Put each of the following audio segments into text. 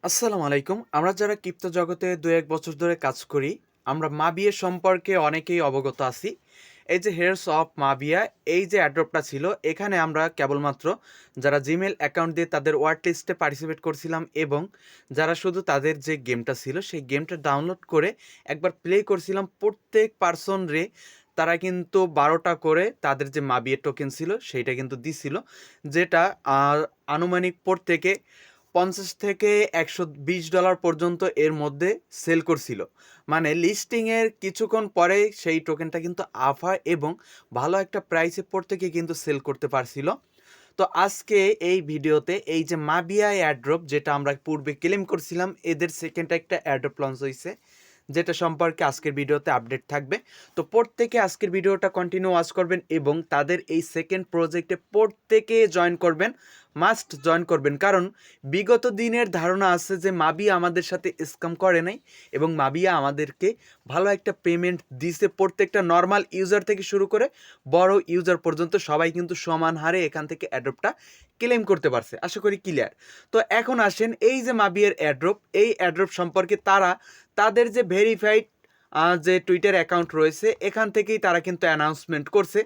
আসসালামু আলাইকুম। আমরা যারা ক্রিপ্টো জগতে ২-১ বছর ধরে কাজ করি, আমরা মাবিয়া সম্পর্কে অনেকেই অবগত আছি। এই যে হেয়ার্স অফ মাবিয়া, এই যে অ্যাড্রপটা ছিল, এখানে আমরা কেবলমাত্র যারা জিমেইল অ্যাকাউন্ট দিয়ে তাদের ওয়ার্ড লিস্টে পার্টিসিপেট করছিলাম এবং যারা শুধু তাদের যে গেমটা ছিল, সেই গেমটা ডাউনলোড করে একবার প্লে করছিলাম, প্রত্যেক পারসন তারা কিন্তু ১২টা করে তাদের যে মাবিয়া টোকেন ছিল, সেইটা কিন্তু দিছিল। যেটা আনুমানিক প্রত্যেকে ৫০ থেকে $১২০ পর্যন্ত এর মধ্যে সেল করছিল। মানে লিস্টিংয়ের কিছুক্ষণ পরেই সেই টোকেনটা কিন্তু আপ হয় এবং ভালো একটা প্রাইসে প্রত্যেকে কিন্তু সেল করতে পারছিল। তো আজকে এই ভিডিওতে এই যে মাবিয়া এয়ারড্রপ, যেটা আমরা পূর্বে ক্লেম করছিলাম, এদের সেকেন্ড একটা এয়ারড্রপ লঞ্চ হইছে, যেটা সম্পর্কে আজকের ভিডিওতে আপডেট থাকবে। তো প্রত্যেকে আজকের ভিডিওটা কন্টিনিউ ওয়াচ করবেন এবং তাদের এই সেকেন্ড প্রজেক্টে প্রত্যেকে জয়েন করবেন, মাস্ট জয়েন করবেন। কারণ বিগত দিনের ধারণা আছে যে মাবিয়া আমাদের সাথে স্ক্যাম করে নাই এবং মাবিয়া আমাদেরকে ভালো একটা পেমেন্ট দিছে। প্রত্যেকটা নর্মাল ইউজার থেকে শুরু করে বড় ইউজার পর্যন্ত সবাই কিন্তু সমান হারে এখান থেকে অ্যাড্রপটা ক্লেম করতে পারছে। আশা করি ক্লিয়ার। তো এখন আসেন এই যে মাবিয়ার অ্যাড্রপ, এই অ্যাড্রপ সম্পর্কে তাদের যে ভেরিফাইড যে টুইটার অ্যাকাউন্ট রয়েছে, এখান থেকেই তারা কিন্তু অ্যানাউন্সমেন্ট করছে।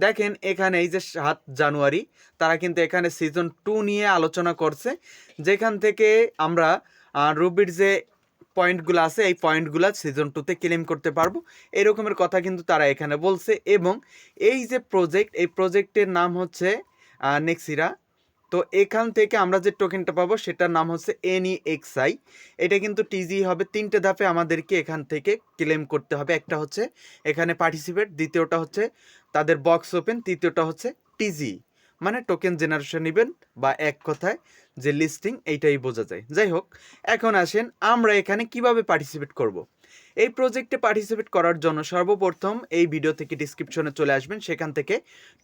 দেখেন এখানে এই যে ৭ জানুয়ারি তারা কিন্তু এখানে সিজন 2 নিয়ে আলোচনা করছে, যেখান থেকে আমরা রুবির যে পয়েন্টগুলো আছে, এই পয়েন্টগুলো সিজন 2তে ক্লেম করতে পারবো, এরকমের কথা কিন্তু তারা এখানে বলছে। এবং এই যে প্রজেক্ট, এই প্রজেক্টের নাম হচ্ছে নেক্সিরা। তো এখান থেকে আমরা যে টোকেনটা পাবো সেটার নাম হচ্ছে NEXI। এটা কিন্তু টিজি হবে। 3টে ধাপে আমাদেরকে এখান থেকে ক্লেম করতে হবে। একটা হচ্ছে এখানে পার্টিসিপেট, দ্বিতীয়টা হচ্ছে তাদের বক্স ওপেন, তৃতীয়টা হচ্ছে টিজি, মানে টোকেন জেনারেশন ইভেন্ট, বা এক কথায় যে লিস্টিং, এইটাই বোঝা যায়। যাই হোক, এখন আসেন আমরা এখানে কিভাবে পার্টিসিপেট করব। এই প্রজেক্টে পার্টিসিপেট করার জন্য সর্বপ্রথম এই ভিডিও থেকে ডিসক্রিপশনে চলে আসবেন, সেখান থেকে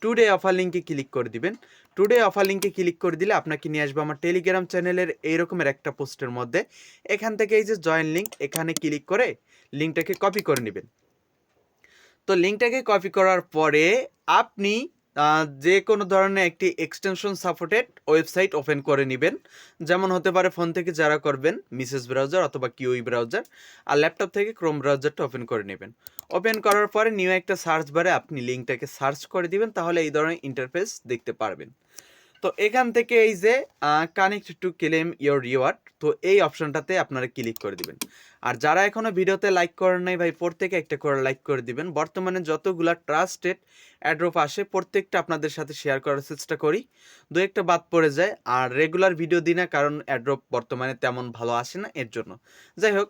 টুডে অফার লিঙ্কে ক্লিক করে দিবেন। টুডে অফার লিঙ্কে ক্লিক করে দিলে আপনাকে নিয়ে আসবে আমার টেলিগ্রাম চ্যানেলের এইরকমের একটা পোস্টের মধ্যে। এখান থেকে এই যে জয়েন লিঙ্ক, এখানে ক্লিক করে লিঙ্কটাকে কপি করে নেবেন। তো লিঙ্কটাকে কপি করার পরে আপনি যে কোনো ধরনের একটি এক্সটেনশন সাপোর্টেড ওয়েবসাইট ওপেন করে নেবেন। যেমন হতে পারে ফোন থেকে যারা করবেন মিসেস ব্রাউজার অথবা কিউই ব্রাউজার, আর ল্যাপটপ থেকে ক্রোম ব্রাউজারটা ওপেন করে নেবেন। ওপেন করার পরে নিউ একটা সার্চ বারে আপনি লিঙ্কটাকে সার্চ করে দিবেন, তাহলে এই ধরনের ইন্টারফেস দেখতে পারবেন। তো এখান থেকে এই যে connect to claim your reward, তো এই অপশনটাতে আপনারা ক্লিক করে দিবেন। আর যারা এখনও ভিডিওতে লাইক করেন নাই ভাই, প্রত্যেকে একটা করে লাইক করে দিবেন। বর্তমানে যতগুলা ট্রাস্টেড অ্যাড্রপ আসে প্রত্যেকটা আপনাদের সাথে শেয়ার করার চেষ্টা করি, দু একটা বাদ পড়ে যায়। আর রেগুলার ভিডিও দিই না, কারণ অ্যাড্রপ বর্তমানে তেমন ভালো আসে না, এর জন্য। যাই হোক,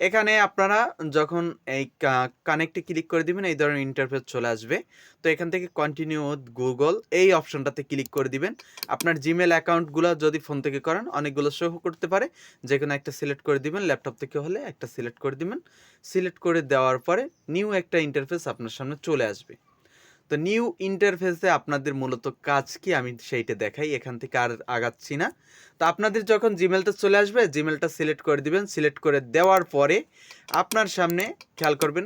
এখানে আপনারা যখন এই কানেক্টে ক্লিক করে দিবেন, এই ধরনের ইন্টারফেস চলে আসবে। তো এখান থেকে কন্টিনিউ উইথ গুগল, এই অপশনটাতে ক্লিক করে দিবেন। আপনার জিমেল অ্যাকাউন্টগুলো যদি ফোন থেকে করেন অনেকগুলো শো করতে পারে, যে কোনো একটা সিলেক্ট করে দিবেন। ল্যাপটপ থেকে হলে একটা সিলেক্ট করে দিবেন। সিলেক্ট করে দেওয়ার পরে নিউ একটা ইন্টারফেস আপনার সামনে চলে আসবে। তো নিউ ইন্টারফেসে আপনাদের মূলত কাজ কি আমি সেইটা দেখাই, এখান থেকে আর আগাচ্ছি না। তো আপনাদের যখন জিমেলটা চলে আসবে, জিমেলটা সিলেক্ট করে দিবেন। সিলেক্ট করে দেওয়ার পরে আপনার সামনে খেয়াল করবেন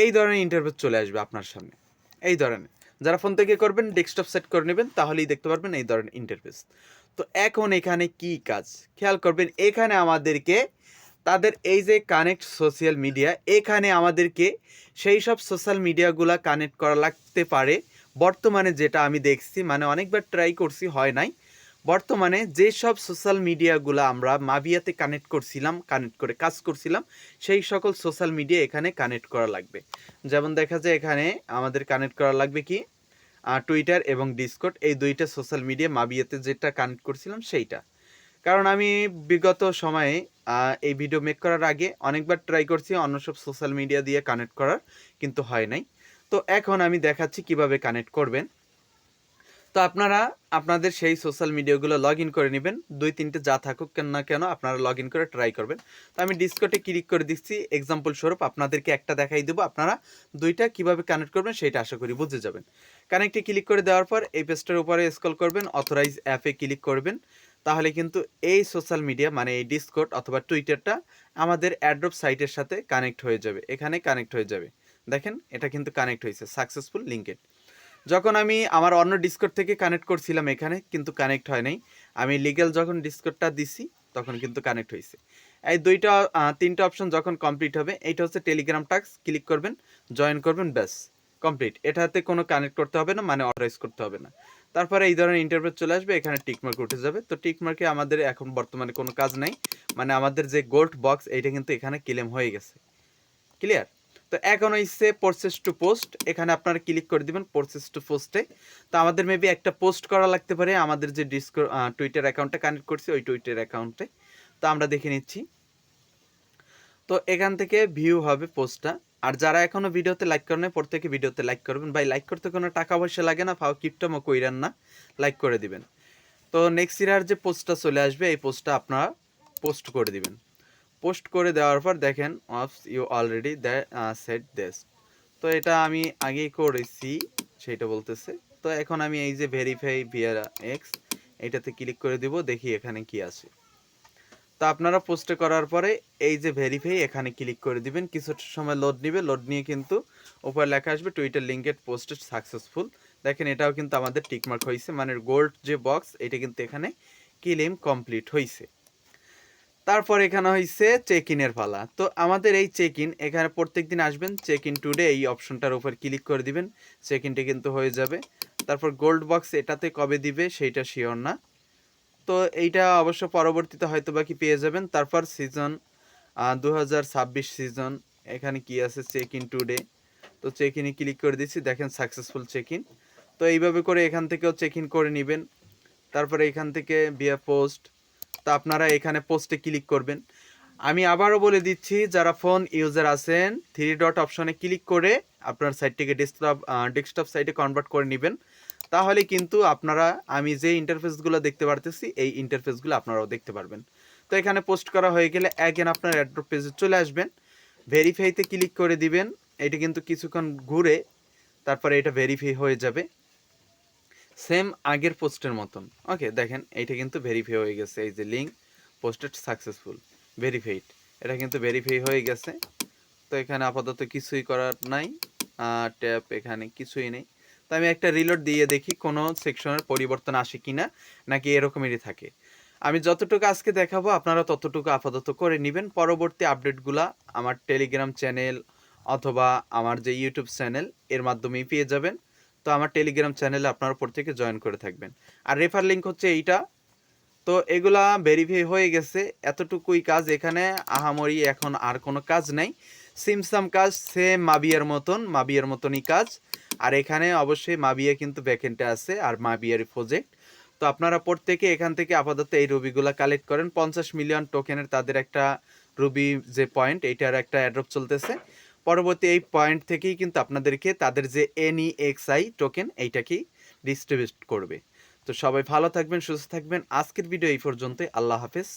এই ধরনের ইন্টারফেস চলে আসবে আপনার সামনে। এই ধরনের, যারা ফোন থেকে করবেন ডেস্কটপ সেট করে নেবেন, তাহলেই দেখতে পারবেন এই ধরনের ইন্টারফেস। তো এখন এখানে কি কাজ খেয়াল করবেন, এখানে আমাদেরকে তাদের এই যে কানেক্ট সোশ্যাল মিডিয়া, এখানে আমাদেরকে সেই সব সোশ্যাল মিডিয়াগুলো কানেক্ট করা লাগতে পারে। বর্তমানে যেটা আমি দেখছি, মানে অনেকবার ট্রাই করছি, হয় নাই। বর্তমানে যেসব সোশ্যাল মিডিয়াগুলো আমরা মাবিয়াতে কানেক্ট করছিলাম, কানেক্ট করে কাজ করছিলাম, সেই সকল সোশ্যাল মিডিয়া এখানে কানেক্ট করা লাগবে। যেমন দেখা যায় এখানে আমাদের কানেক্ট করা লাগবে কি, টুইটার এবং ডিসকর্ড, এই দুইটা সোশ্যাল মিডিয়া মাবিয়াতে যেটা কানেক্ট করছিলাম সেইটা। কারণ আমি বিগত সময়ে এই ভিডিও মেক করার আগে অনেকবার ট্রাই করছি অন্য সব সোশ্যাল মিডিয়া দিয়ে কানেক্ট করার, কিন্তু হয় নাই। তো এখন আমি দেখাচ্ছি কিভাবে কানেক্ট করবেন। তো আপনারা আপনাদের সেই সোশ্যাল মিডিয়াগুলো লগ ইন করে নেবেন, 2-3টে যা থাকুক না কেন আপনারা লগ ইন করে ট্রাই করবেন। তো আমি ডিসকর্ডে ক্লিক করে দিচ্ছি, এক্সাম্পল স্বরূপ আপনাদেরকে একটা দেখাই দেবো, আপনারা দুইটা কিভাবে কানেক্ট করবেন সেটা আশা করি বুঝে যাবেন। কানেক্টে ক্লিক করে দেওয়ার পর এই পেজটার উপরে স্ক্রল করবেন, অথরাইজ অ্যাপে ক্লিক করবেন, তাহলে কিন্তু এই সোশ্যাল মিডিয়া মানে এই ডিসকর্ড অথবা টুইটারটা আমাদের অ্যাড্রপ সাইটের সাথে কানেক্ট হয়ে যাবে। এখানে কানেক্ট হয়ে যাবে, দেখেন এটা কিন্তু কানেক্ট হয়েছে, সাকসেসফুল লিঙ্কেড। যখন আমি আমার অন্য ডিসকর্ড থেকে কানেক্ট করছিলাম এখানে কিন্তু কানেক্ট হয় নাই। আমি লিগ্যাল যখন ডিসকর্ডটা দিছি, তখন কিন্তু কানেক্ট হয়েছে। এই তিনটা অপশন যখন কমপ্লিট হবে, এইটা হচ্ছে টেলিগ্রাম টাস্ক, ক্লিক করবেন, জয়েন করবেন, ব্যাস কমপ্লিট। এটাতে কোনো কানেক্ট করতে হবে না, মানে অথরাইজ করতে হবে না। তারপরে এই ধরনের ইন্টারফেস চলে আসবে, এখানে টিকমার্ক উঠে যাবে। তো টিকমার্কে আমাদের এখন বর্তমানে কোনো কাজ নাই, মানে আমাদের যে গোল্ড বক্স এইটা কিন্তু এখানে ক্লেম হয়ে গেছে। ক্লিয়ার? তো এখন হইছে প্রসেস টু পোস্ট, এখানে আপনারা ক্লিক করে দিবেন প্রসেস টু পোস্টে। তো আমাদের মেবি একটা পোস্ট করা লাগতে পারে আমাদের যে টুইটার অ্যাকাউন্টে কানেক্ট করছি ওই টুইটার অ্যাকাউন্টে। তো আমরা দেখে নিচ্ছি। তো এখান থেকে ভিউ হবে পোস্টটা। আর যারা এখনো ভিডিওতে লাইক করেন প্রত্যেকে ভিডিওতে লাইক করবেন। ভাই লাইক করতে কোনো টাকা পয়সা লাগে না, ফাও কিপটামো কইরান না, লাইক করে দিবেন। তো নেক্সট ইয়ার যে পোস্টটা চলে আসবে এই পোস্টটা আপনারা পোস্ট করে দিবেন। পোস্ট করে দেওয়ার পর দেখেন if you already set this. তো এটা আমি আগেই করেছি সেটা বলতেছে। তো এখন আমি এই যে ভেরিফাই ভিয়া এক্স এটাতে ক্লিক করে দিব, দেখি এখানে কি আছে। তো আপনারা পোস্টে করার পরে এই যে ভেরিফাই এখানে ক্লিক করে দিবেন। কিছুটা সময় লোড নিবে, লোড নিয়ে কিন্তু উপরে লেখা আসবে টুইটার লিঙ্কেড পোস্টেড সাকসেসফুল। দেখেন এটাও কিন্তু আমাদের টিকমার্ক হয়েছে, মানে গোল্ড যে বক্স এটা কিন্তু এখানে ক্লেম কমপ্লিট হয়েছে। তারপর এখানে হয়েছে চেক ইনের পালা। তো আমাদের এই চেক ইন এখানে প্রত্যেক দিন আসবেন, চেক ইন টুডে এই অপশনটার উপর ক্লিক করে দিবেন, চেক ইনটা কিন্তু হয়ে যাবে। তারপর গোল্ড বক্স এটাতে কবে দিবে সেইটা শিওর না, তো এইটা অবশ্য পরবর্তীতে হয়তো বা কি পেয়ে যাবেন। তারপর সিজন 2026 সিজন এখানে কি আছে চেক ইন টুডে। তো চেক ইনে ক্লিক করে দিচ্ছি, দেখেন সাকসেসফুল চেক ইন। তো এইভাবে করে এখান থেকেও চেক ইন করে নেবেন। তারপরে এখান থেকে ভিয়া পোস্ট, তো আপনারা এখানে পোস্টে ক্লিক করবেন। আমি আবারও বলে দিচ্ছি, যারা ফোন ইউজার আছেন 3 ডট অপশনে ক্লিক করে আপনার সাইটটিকে ডেস্কটপ সাইটে কনভার্ট করে নেবেন। তাহলে কিন্তু আপনারা আমি যে ইন্টারফেসগুলো দেখতে পারতেছি এই ইন্টারফেসগুলো আপনারাও দেখতে পারবেন। তো এখানে পোস্ট করা হয়ে গেলে অ্যাগেন আপনার অ্যাড্রপ পেজে চলে আসবেন, ভেরিফাইতে ক্লিক করে দিবেন। এটা কিন্তু কিছুক্ষণ ঘুরে তারপরে এটা ভেরিফাই হয়ে যাবে সেম আগের পোস্টের মতন। ওকে, দেখেন এইটা কিন্তু ভেরিফাই হয়ে গেছে, এই যে লিঙ্ক পোস্টেড সাকসেসফুল ভেরিফাইড, এটা কিন্তু ভেরিফাই হয়ে গেছে। তো এখানে আপাতত কিছুই করার নাই, ট্যাপ এখানে কিছুই নেই। তো আমি একটা রিলোড দিয়ে দেখি কোনো সেকশনের পরিবর্তন আসে কিনা, নাকি এরকমেরই থাকে। আমি যতটুকু আজকে দেখাবো আপনারা ততটুকু আপাতত করে নেবেন। পরবর্তী আপডেটগুলা আমার টেলিগ্রাম চ্যানেল অথবা আমার যে ইউটিউব চ্যানেল এর মাধ্যমেই পেয়ে যাবেন। তো আমার টেলিগ্রাম চ্যানেলে আপনারা প্রত্যেকে জয়েন করে থাকবেন। আর রেফার লিঙ্ক হচ্ছে এইটা। তো এগুলা ভেরিফাই হয়ে গেছে, এতটুকুই কাজ। এখানে আহামরি এখন আর কোনো কাজ নাই, সিমসাম কাজ সেম মাবিয়ার মতনই কাজ। আর এখানে অবশ্যই মাবিয়া কিন্তু ব্যাকএন্ডে আছে আর মাবিয়ার প্রজেক্ট। তো আপনারা প্রত্যেকে এখান থেকে আপাতত এই রুবিগুলা কালেক্ট করেন। 50 মিলিয়ন টোকেনের তাদের একটা রুবি যে পয়েন্ট এইটার একটা অ্যাড্রপ চলতেছে। পরবর্তী এই পয়েন্ট থেকেই কিন্তু আপনাদেরকে তাদের যে NEXI টোকেন এইটাকেই ডিস্ট্রিবিউট করবে। তো সবাই ভালো থাকবেন, সুস্থ থাকবেন। আজকের ভিডিও এই পর্যন্তই। আল্লাহ হাফেজ।